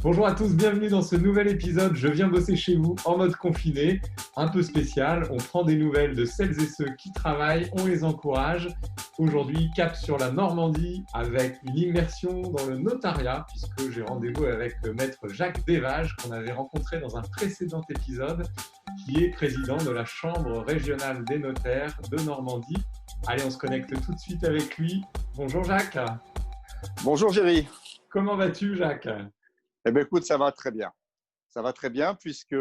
Bonjour à tous, bienvenue dans ce nouvel épisode. Je viens bosser chez vous en mode confiné, un peu spécial. On prend des nouvelles de celles et ceux qui travaillent, on les encourage. Aujourd'hui, cap sur la Normandie avec une immersion dans le notariat, puisque j'ai rendez-vous avec le maître Jacques Desvages, qu'on avait rencontré dans un précédent épisode, qui est président de la Chambre régionale des notaires de Normandie. Allez, on se connecte tout de suite avec lui. Bonjour Jacques. Bonjour Géry. Comment vas-tu Jacques? Eh bien, écoute, ça va très bien. Ça va très bien puisque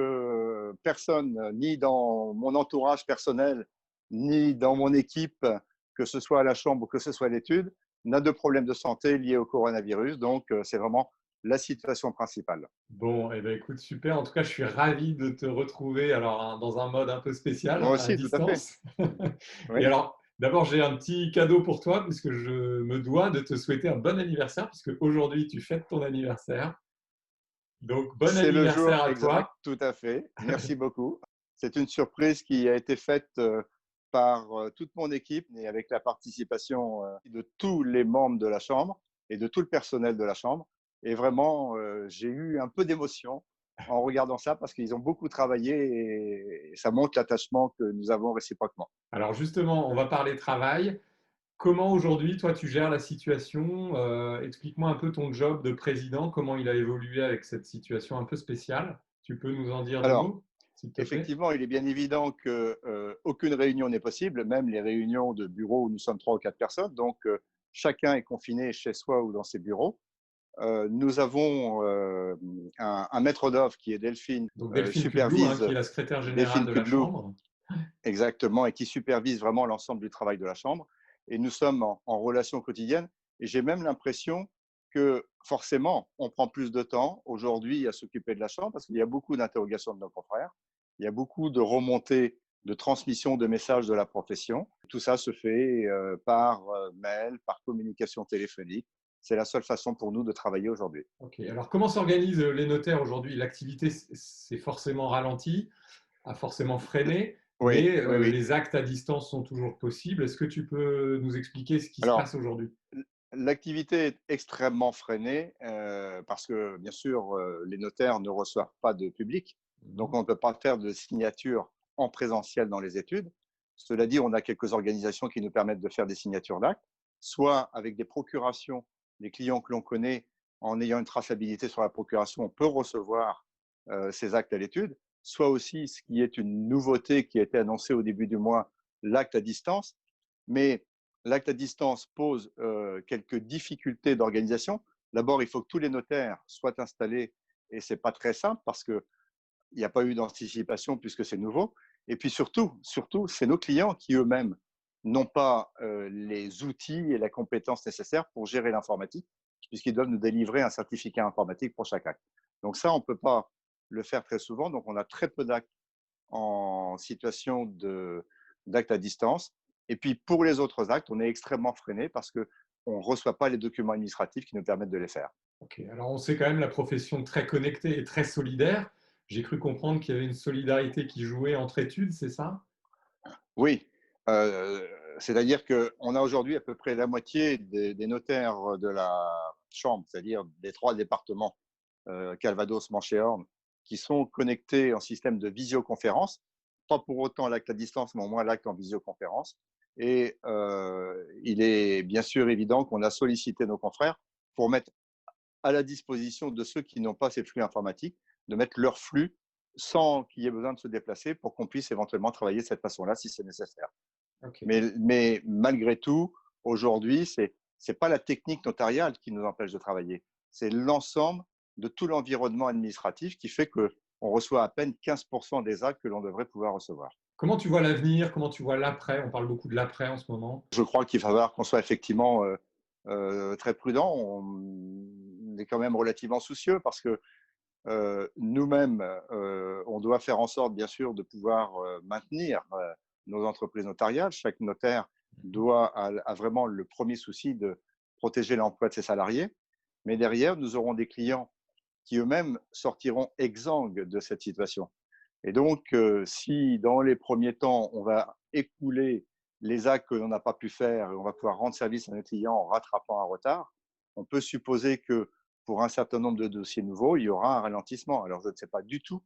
personne, ni dans mon entourage personnel, ni dans mon équipe, que ce soit à la chambre ou que ce soit à l'étude, n'a de problème de santé lié au coronavirus. Donc, c'est vraiment la situation principale. Bon, eh ben, écoute, super. En tout cas, je suis ravi de te retrouver alors dans un mode un peu spécial, Moi à aussi, tout à fait. distance. Et Oui, alors, d'abord, j'ai un petit cadeau pour toi, puisque je me dois de te souhaiter un bon anniversaire, puisque aujourd'hui, tu fêtes ton anniversaire. Donc, bon c'est le jour anniversaire à exact, toi. tout à fait. Merci beaucoup. C'est une surprise qui a été faite par toute mon équipe et avec la participation de tous les membres de la Chambre et de tout le personnel de la Chambre. Et vraiment, j'ai eu un peu d'émotion en regardant ça parce qu'ils ont beaucoup travaillé et ça montre l'attachement que nous avons réciproquement. Alors, justement, on va parler travail. Comment aujourd'hui, toi, tu gères la situation? Explique-moi un peu ton job de président, comment il a évolué avec cette situation un peu spéciale. Tu peux nous en dire deux Alors, mots, s'il te plaît? effectivement, il est bien évident que aucune réunion n'est possible, même les réunions de bureau où nous sommes 3 ou 4 personnes. Donc, chacun est confiné chez soi ou dans ses bureaux. Nous avons un maître d'œuvre qui est Delphine, Donc Delphine Kudlou, hein, qui est supervise la secrétaire générale Delphine de la Kudlou Chambre. exactement, et qui supervise vraiment l'ensemble du travail de la Chambre. Et nous sommes en relation quotidienne. Et j'ai même l'impression que forcément, on prend plus de temps aujourd'hui à s'occuper de la Chambre parce qu'il y a beaucoup d'interrogations de nos confrères. Il y a beaucoup de remontées, de transmission de messages de la profession. Tout ça se fait par mail, par communication téléphonique. C'est la seule façon pour nous de travailler aujourd'hui. Ok. Alors comment s'organisent les notaires aujourd'hui? L'activité s'est forcément ralentie, a forcément freiné, Oui, mais oui, oui. les actes à distance sont toujours possibles. Est-ce que tu peux nous expliquer ce qui se Alors, passe aujourd'hui? l'activité est extrêmement freinée parce que, bien sûr, les notaires ne reçoivent pas de public. Donc, Mhm. on ne peut pas faire de signature en présentiel dans les études. Cela dit, on a quelques organisations qui nous permettent de faire des signatures d'actes, soit avec des procurations, les clients que l'on connaît, en ayant une traçabilité sur la procuration, on peut recevoir ces actes à l'étude, soit aussi, ce qui est une nouveauté qui a été annoncée au début du mois, l'acte à distance. Mais l'acte à distance pose quelques difficultés d'organisation. D'abord, il faut que tous les notaires soient installés et ce n'est pas très simple parce qu'il n'y a pas eu d'anticipation puisque c'est nouveau. Et puis surtout, c'est nos clients qui eux-mêmes n'ont pas les outils et la compétence nécessaire pour gérer l'informatique puisqu'ils doivent nous délivrer un certificat informatique pour chaque acte. Donc ça, on ne peut pas le faire très souvent. Donc on a très peu d'actes en situation d'actes à distance. Et puis, pour les autres actes, on est extrêmement freiné parce qu'on ne reçoit pas les documents administratifs qui nous permettent de les faire. Ok. Alors on sait quand même la profession très connectée et très solidaire. J'ai cru comprendre qu'il y avait une solidarité qui jouait entre études, c'est ça? Oui, euh, c'est-à-dire qu'on a aujourd'hui à peu près la moitié des notaires de la Chambre, c'est-à-dire des 3 départements, Calvados, Manche et Orne, qui sont connectés en système de visioconférence. Pas pour autant l'acte à distance, mais au moins l'acte en visioconférence. Et il est bien sûr évident qu'on a sollicité nos confrères pour mettre à la disposition de ceux qui n'ont pas ces flux informatiques, de mettre leur flux sans qu'il y ait besoin de se déplacer pour qu'on puisse éventuellement travailler de cette façon-là si c'est nécessaire. Ok. Mais malgré tout, aujourd'hui, ce n'est pas la technique notariale qui nous empêche de travailler, c'est l'ensemble de tout l'environnement administratif qui fait qu'on reçoit à peine 15% des actes que l'on devrait pouvoir recevoir. Comment tu vois l'avenir? Comment tu vois l'après? On parle beaucoup de l'après en ce moment. Je crois qu'il va falloir qu'on soit effectivement très prudent. On est quand même relativement soucieux parce que nous-mêmes, on doit faire en sorte, bien sûr, de pouvoir maintenir nos entreprises notariales. Chaque notaire a vraiment le premier souci de protéger l'emploi de ses salariés. Mais derrière, nous aurons des clients qui eux-mêmes sortiront exsangues de cette situation. Et donc, si dans les premiers temps, on va écouler les actes que l'on n'a pas pu faire et on va pouvoir rendre service à nos clients en rattrapant un retard, on peut supposer que pour un certain nombre de dossiers nouveaux, il y aura un ralentissement. Alors, je ne sais pas du tout.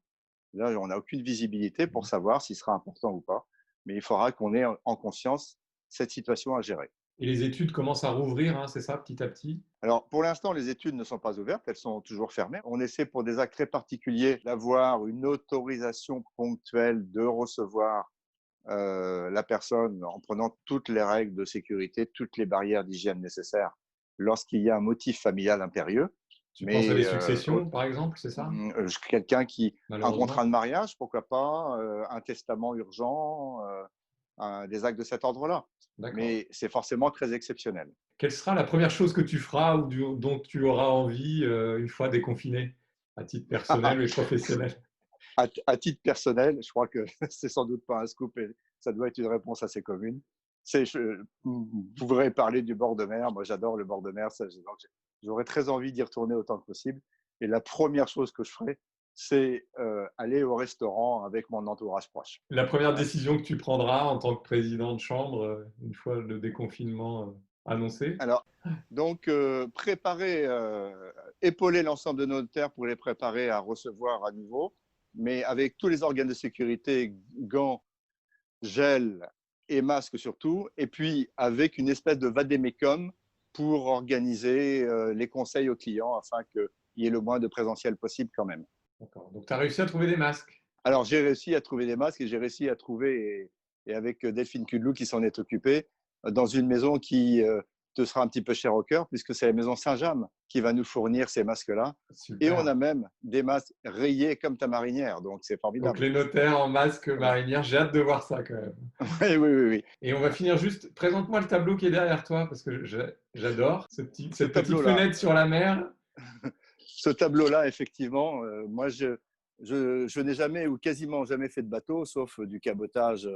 Là, on n'a aucune visibilité pour savoir s'il sera important ou pas. Mais il faudra qu'on ait en conscience cette situation à gérer. Et les études commencent à rouvrir, hein, c'est ça, petit à petit? Alors, pour l'instant, les études ne sont pas ouvertes, elles sont toujours fermées. On essaie pour des actes très particuliers d'avoir une autorisation ponctuelle de recevoir la personne en prenant toutes les règles de sécurité, toutes les barrières d'hygiène nécessaires lorsqu'il y a un motif familial impérieux. Tu penses à Mais des successions, par exemple, c'est ça? quelqu'un qui, un Malheureusement. contrat de mariage, pourquoi pas, un testament urgent, des actes de cet ordre-là. D'accord. Mais c'est forcément très exceptionnel. Quelle sera la première chose que tu feras ou dont tu auras envie une fois déconfiné, à titre personnel et professionnel? À titre personnel, je crois que c'est sans doute pas un scoop et ça doit être une réponse assez commune. Vous pourrez parler du bord de mer. Moi, j'adore le bord de mer. J'aurais très envie d'y retourner autant que possible. Et la première chose que je ferai, c'est aller au restaurant avec mon entourage proche. La première décision que tu prendras en tant que président de chambre, une fois le déconfinement annoncé? Alors, donc, épauler l'ensemble de nos notaires pour les préparer à recevoir à nouveau, mais avec tous les organes de sécurité, gants, gel et masques surtout, et puis avec une espèce de vadémécum pour organiser les conseils aux clients afin qu'il y ait le moins de présentiel possible quand même. D'accord. Donc, tu as réussi à trouver des masques? Alors, j'ai réussi à trouver des masques et j'ai réussi à trouver, et avec Delphine Kudlou qui s'en est occupée, dans une maison qui te sera un petit peu chère au cœur, puisque c'est la maison Saint-James qui va nous fournir ces masques-là. Super. Et on a même des masques rayés comme ta marinière, donc c'est formidable. Donc, les notaires en masque marinière, j'ai hâte de voir ça quand même. Oui. Et on va finir juste, présente-moi le tableau qui est derrière toi, parce que j'adore cette petite fenêtre sur la mer. Ce tableau-là, effectivement, moi, je n'ai jamais ou quasiment jamais fait de bateau, sauf du cabotage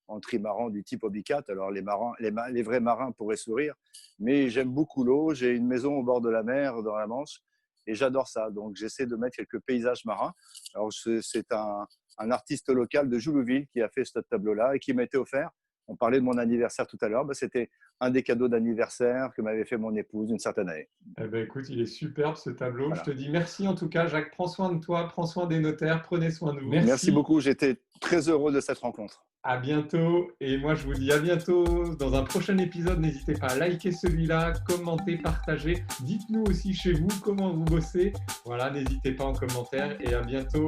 en trimaran du type Obicat. Alors, les vrais marins pourraient sourire, mais j'aime beaucoup l'eau. J'ai une maison au bord de la mer, dans la Manche, et j'adore ça. Donc, j'essaie de mettre quelques paysages marins. Alors, c'est un artiste local de Joulouville qui a fait ce tableau-là et qui m'a été offert. On parlait de mon anniversaire tout à l'heure. C'était un des cadeaux d'anniversaire que m'avait fait mon épouse d'une certaine année. Eh ben, écoute, il est superbe ce tableau. Voilà. Je te dis merci en tout cas, Jacques. Prends soin de toi, prends soin des notaires, prenez soin de vous. Merci beaucoup. J'étais très heureux de cette rencontre. À bientôt. Et moi, je vous dis à bientôt dans un prochain épisode. N'hésitez pas à liker celui-là, commenter, partager. Dites-nous aussi chez vous comment vous bossez. Voilà, n'hésitez pas en commentaire et à bientôt.